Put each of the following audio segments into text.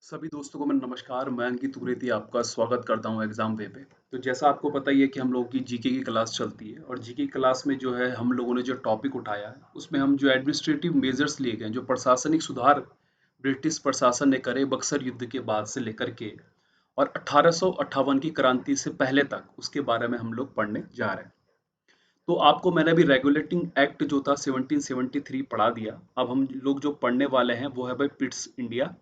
सभी दोस्तों को मैं नमस्कार। मैं अंकित तुरेती आपका स्वागत करता हूं एग्जाम वे पे। तो जैसा आपको पता ही है कि हम लोगों की जीके की क्लास चलती है और जीके क्लास में जो है हम लोगों ने जो टॉपिक उठाया है उसमें हम जो एडमिनिस्ट्रेटिव मेजर्स लिए गए हैं, जो प्रशासनिक सुधार ब्रिटिश प्रशासन ने करे बक्सर युद्ध के बाद से लेकर के और 1858 की क्रांति से पहले तक, उसके बारे में हम लोग पढ़ने जा रहे हैं। तो आपको मैंने अभी रेगुलेटिंग एक्ट जो था 1773 पढ़ा दिया। अब हम लोग जो पढ़ने वाले हैं वो है भाई पिट्स इंडिया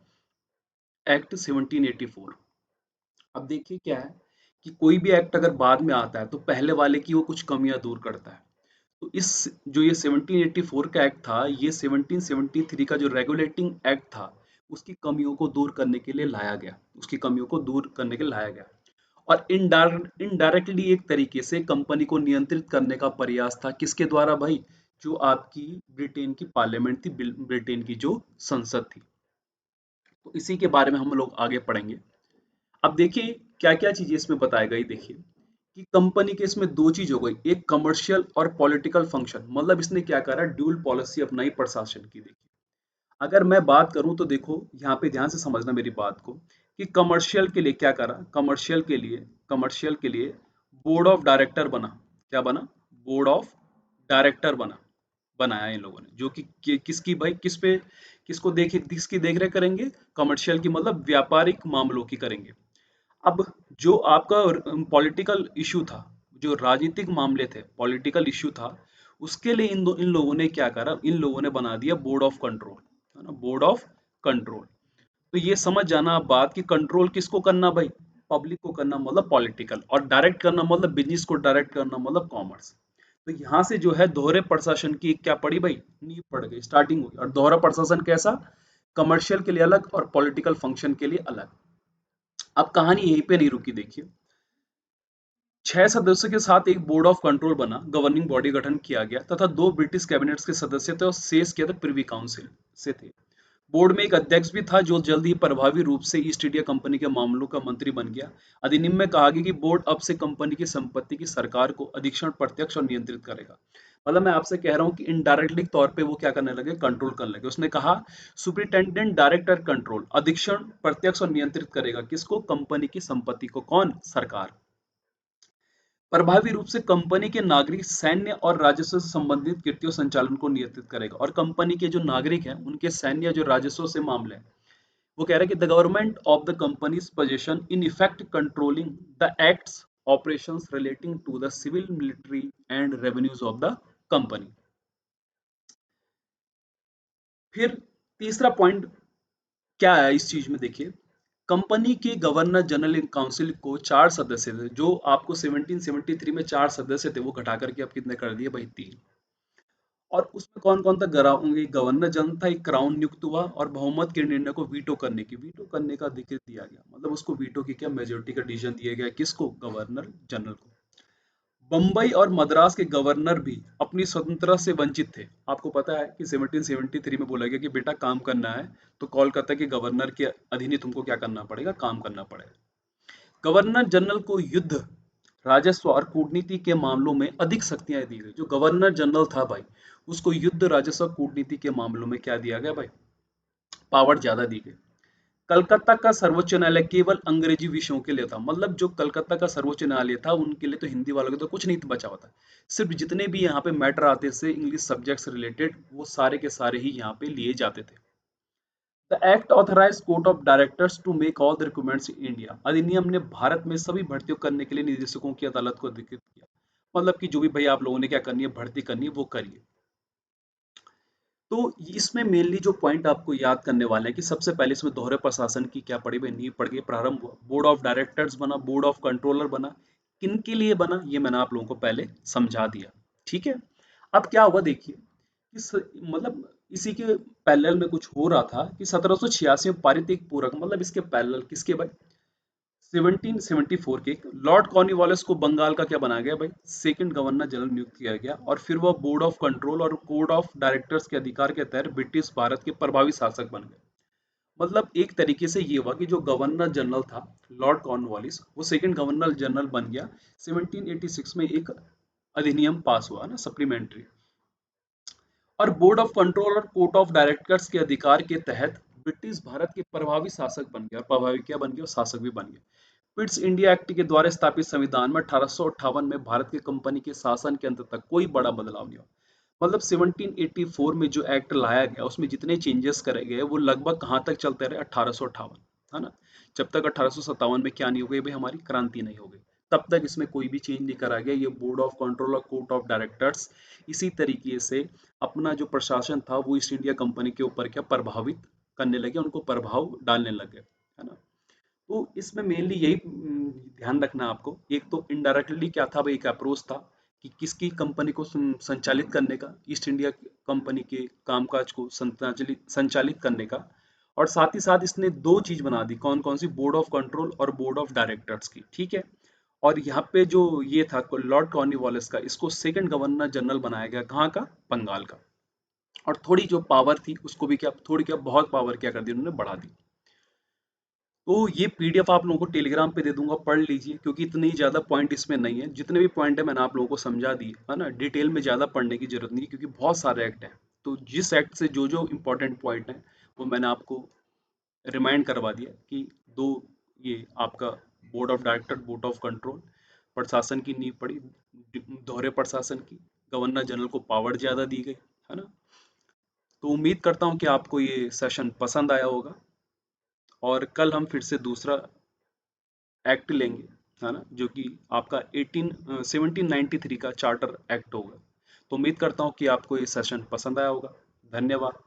एक्ट 1784। अब देखिए क्या है कि कोई भी एक्ट अगर बाद में आता है तो पहले वाले की वो कुछ कमियां दूर करता है। तो इस जो ये 1784 का एक्ट था, ये 1773 का जो रेगुलेटिंग एक्ट था उसकी कमियों को दूर करने के लिए लाया गया, उसकी कमियों को दूर करने के लिए लाया गया। और इनडायरेक्टली एक तरीके से कंपनी को नियंत्रित करने का प्रयास था, किसके द्वारा भाई? जो आपकी ब्रिटेन की पार्लियामेंट थी, ब्रिटेन की जो संसद थी। तो इसी के बारे में हम लोग आगे पढ़ेंगे। अब देखिए क्या क्या चीजें इसमें बताई गई। देखिए कि कंपनी के इसमें दो चीज हो गई, एक कमर्शियल और पॉलिटिकल फंक्शन। मतलब इसने क्या करा, ड्यूल पॉलिसी अपनाई प्रशासन की। देखिए अगर मैं बात करूं तो देखो यहाँ पे ध्यान से समझना मेरी बात को, कि कमर्शियल के लिए क्या करा, कमर्शियल के लिए बोर्ड ऑफ डायरेक्टर बना। क्या बना? बोर्ड ऑफ डायरेक्टर बनाया इन लोगों ने, जो किसकी भाई, किसको देख किसकी देख रेख करेंगे? कमर्शियल की, मतलब व्यापारिक मामलों की करेंगे। अब जो आपका पॉलिटिकल इशू था, जो राजनीतिक मामले थे, पॉलिटिकल इशू था, उसके लिए इन लोगों ने क्या करा, इन लोगों ने बना दिया बोर्ड ऑफ कंट्रोल, है ना, बोर्ड ऑफ कंट्रोल। तो ये समझ जाना आप बात, कि कंट्रोल किसको करना भाई? पब्लिक को करना मतलब पॉलिटिकल, और डायरेक्ट करना मतलब बिजनेस को डायरेक्ट करना मतलब कॉमर्स। तो यहाँ से जो है दोहरे प्रशासन की क्या पड़ी भाई, नींव पड़ गई, स्टार्टिंग हुई। और दोहरा प्रशासन कैसा? कमर्शियल के लिए अलग और पॉलिटिकल फंक्शन के लिए अलग। अब कहानी यहीं पे नहीं रुकी। देखिए 6 सदस्यों के साथ एक बोर्ड ऑफ कंट्रोल बना, गवर्निंग बॉडी गठन किया गया, तथा दो ब्रिटिश कैबिनेट्स के सदस्य थे और शेष के थे प्रिवी काउंसिल से थे। बोर्ड में एक अध्यक्ष भी था जो जल्द ही प्रभावी रूप से ईस्ट इंडिया कंपनी के मामलों का मंत्री बन गया। अधिनियम में कहा गया कि बोर्ड अब से कंपनी की संपत्ति की सरकार को अधीक्षण प्रत्यक्ष और नियंत्रित करेगा। मतलब मैं आपसे कह रहा हूँ कि इनडायरेक्टली तौर पे वो क्या करने लगे, कंट्रोल करने लगे। उसने कहा सुपरिटेंडेंट डायरेक्टर कंट्रोल, अधीक्षण प्रत्यक्ष और नियंत्रित करेगा किसको? कंपनी की संपत्ति को। कौन? सरकार। प्रभावी रूप से कंपनी के नागरिक सैन्य और राजस्व से संबंधित कृत्यों संचालन को नियंत्रित करेगा। और कंपनी के जो नागरिक हैं उनके सैन्य जो राजस्व से मामले हैं, वो कह रहा है कि the government of the companies position in effect controlling the acts operations relating to the civil military and revenues of the company. फिर तीसरा पॉइंट क्या है इस चीज में? देखिए कंपनी के गवर्नर जनरल काउंसिल को 4 सदस्य थे, जो आपको 1773 में 4 सदस्य थे, वो घटा करके अब कितने कर दिए भाई? 3। और उसमें कौन कौन था? गवर्नर जनरल था, एक क्राउन नियुक्त हुआ, और बहुमत के निर्णय को वीटो करने का अधिकार दिया गया। मतलब उसको वीटो की क्या, मेजोरिटी का डिसीजन दिया गया, किसको? गवर्नर जनरल को। बम्बई और मद्रास के गवर्नर भी अपनी स्वतंत्रता से वंचित थे। आपको पता है कि 1773 में बोला गया कि बेटा काम करना है तो कोलकाता के गवर्नर के अधीन ही तुमको क्या करना पड़ेगा, काम करना पड़ेगा। गवर्नर जनरल को युद्ध, राजस्व और कूटनीति के मामलों में अधिक शक्तियां दी गई। जो गवर्नर जनरल था भाई, उसको युद्ध, राजस्व, कूटनीति के मामलों में क्या दिया गया भाई? पावर ज्यादा दी गई। कलकत्ता का सर्वोच्च न्यायालय केवल अंग्रेजी विषयों के लिए था। मतलब जो कलकत्ता का सर्वोच्च न्यायालय था उनके लिए तो हिंदी वालों के तो कुछ नहीं बचा हुआ था। सिर्फ जितने भी यहाँ पे मैटर आते थे इंग्लिश सब्जेक्ट से रिलेटेड, वो सारे के सारे ही यहाँ पे लिए जाते थे। The act authorise court of directors to make all the recruitments in India. अधिनियम ने भारत में सभी भर्तियों करने के लिए निदेशकों की अदालत को अधिकृत किया। मतलब कि जो भी भाई आप लोगों ने क्या करनी है, भर्ती करनी है, वो करिए। तो इसमें मेनली जो पॉइंट आपको याद करने वाले हैं कि सबसे पहले इसमें दोहरे प्रशासन की क्या पड़ी भाई, नींव पड़ गई, प्रारंभ हुआ। बोर्ड ऑफ डायरेक्टर्स बना, बोर्ड ऑफ कंट्रोलर बना। किन के लिए बना, ये मैंने आप लोगों को पहले समझा दिया। ठीक है। अब क्या हुआ देखिए, मतलब इसी के पैरेलल में कुछ हो रहा था कि 1786 में पारित एक पूरक, मतलब इसके पैरेलल किसके भाई, 1774 के लॉर्ड कॉर्नवालिस को बंगाल का क्या बनाया गया भाई, सेकंड गवर्नर जनरल नियुक्त किया गया। और फिर वह बोर्ड ऑफ कंट्रोल और कोड ऑफ डायरेक्टर्स के अधिकार के तहत ब्रिटिश भारत के प्रभावी शासक बन गए। मतलब एक तरीके से ये हुआ कि जो गवर्नर जनरल था लॉर्ड कॉर्नवालिस, वो सेकंड गवर्नर जनरल बन गया। 1786 में एक अधिनियम पास हुआ ना, सप्लीमेंट्री। और बोर्ड ऑफ कंट्रोल और कोर्ट ऑफ डायरेक्टर्स के अधिकार के तहत ब्रिटिश भारत के प्रभावी शासक बन गए, और प्रभावी क्या बन गए, और शासक भी बन गए। पिट्स इंडिया एक्ट के द्वारा स्थापित संविधान में 1858 में भारत के कंपनी के शासन के अंत तक कोई बड़ा बदलाव नहीं हुआ। मतलब 1784 में जो एक्ट लाया गया उसमें जितने चेंजेस करे गए वो लगभग कहाँ तक चलते रहे, 1858, है ना। जब तक 1857 में क्या नहीं हो गई भाई, हमारी क्रांति नहीं हो गई, तब तक इसमें कोई भी चेंज नहीं करा गया। ये बोर्ड ऑफ कंट्रोल और कोर्ट ऑफ डायरेक्टर्स इसी तरीके से अपना जो प्रशासन था वो ईस्ट इंडिया कंपनी के ऊपर क्या प्रभावित करने लगे, उनको प्रभाव डालने लगे, है ना। तो इसमें मेनली यही ध्यान रखना है आपको। एक तो इनडायरेक्टली क्या था भाई, एक अप्रोच था कि किसकी कंपनी को संचालित करने का, ईस्ट इंडिया कंपनी के कामकाज को संचालित संचालित करने का। और साथ ही साथ इसने दो चीज बना दी, कौन कौन सी, बोर्ड ऑफ कंट्रोल और बोर्ड ऑफ डायरेक्टर्स की, ठीक है। और यहाँ पे जो ये था लॉर्ड कॉर्नवालिस का, इसको सेकंड गवर्नर जनरल बनाया गया, कहाँ का, बंगाल का। और थोड़ी जो पावर थी उसको भी क्या, थोड़ी क्या, बहुत पावर क्या कर दी उन्होंने, बढ़ा दी। तो ये पीडीएफ आप लोगों को टेलीग्राम पे दे दूंगा, पढ़ लीजिए, क्योंकि इतनी ज़्यादा पॉइंट इसमें नहीं है। जितने भी पॉइंट है मैंने आप लोगों को समझा दिए, है ना। डिटेल में ज़्यादा पढ़ने की जरूरत नहीं है, क्योंकि बहुत सारे एक्ट हैं। तो जिस एक्ट से जो जो इंपॉर्टेंट पॉइंट है वो मैंने आपको रिमाइंड करवा दिया कि दो, ये आपका board of director, board of control, प्रशासन की नींव पड़ी, दोहरे प्रशासन की, गवर्नर जनरल को पावर ज़्यादा दी गई, है ना। तो उम्मीद करता हूँ कि आपको ये सेशन पसंद आया होगा, और कल हम फिर से दूसरा एक्ट लेंगे, है ना, जो कि आपका 1793 का चार्टर एक्ट होगा। तो उम्मीद करता हूँ कि आपको ये सेशन पसंद आया होगा। धन्यवाद।